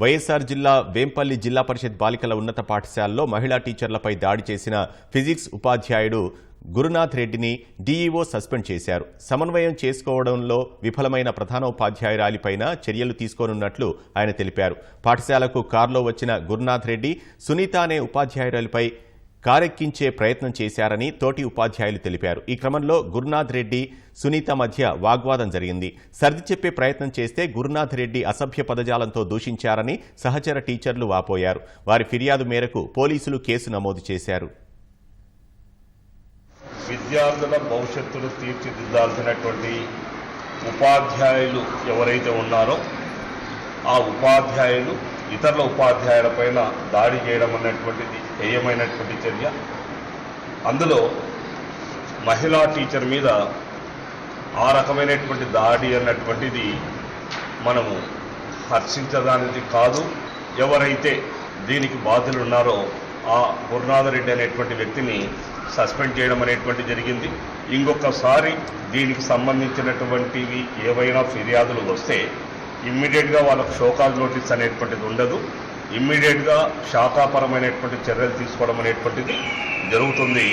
వైఎస్ఆర్ జిల్లా వేంపల్లి జిల్లా పరిషత్ బాలికల ఉన్నత పాఠశాలలో మహిళా టీచర్లపై దాడి చేసిన ఫిజిక్స్ ఉపాధ్యాయుడు గురునాథ్ రెడ్డిని డీఈఓ సస్పెండ్ చేశారు. సమన్వయం చేసుకోవడంలో విఫలమైన ప్రధానోపాధ్యాయురాలిపైన చర్యలు తీసుకోనున్నట్లు ఆయన తెలిపారు. పాఠశాలకు కారులో వచ్చిన గురునాథ్ రెడ్డి సునీత అనే ఉపాధ్యాయురాలిపై కారెక్కించే ప్రయత్నం చేశారని తోటి ఉపాధ్యాయులు తెలిపారు. ఈ క్రమంలో గురునాథ్ రెడ్డి సునీత మధ్య వాగ్వాదం జరిగింది. సర్ది చెప్పే ప్రయత్నం చేస్తే గురునాథ్ రెడ్డి అసభ్య పదజాలంతో దూషించారని సహచర టీచర్లు వాపోయారు. వారి ఫిర్యాదు మేరకు పోలీసులు కేసు నమోదు చేశారు. విద్యార్థుల భవిష్యత్తును తీర్చిదిద్దాల్సినటువంటి ఉపాధ్యాయులు ఎవరైతే ఉన్నారో ఆ ఉపాధ్యాయులు ఇతరుల ఉపాధ్యాయులపైన దాడి చేయడం అన్నటువంటిది హేయమైనటువంటి చర్య. అందులో మహిళా టీచర్ మీద ఆ రకమైనటువంటి దాడి అన్నటువంటిది మనము హర్షించడానికి కాదు. ఎవరైతే దీనికి బాధ్యులు ఉన్నారో ఆ గురునాథ్ రెడ్డి అనేటువంటి వ్యక్తిని సస్పెండ్ చేయడం అనేటువంటి జరిగింది. ఇంకొకసారి దీనికి సంబంధించినటువంటివి ఏవైనా ఫిర్యాదులు వస్తే ఇమ్మీడియట్గా వాళ్ళకు షోకాజ్ నోటీస్ అనేటువంటిది ఉండదు. ఇమ్మీడియట్గా శాఖాపరమైనటువంటి చర్యలు తీసుకోవడం అనేటువంటిది జరుగుతుంది.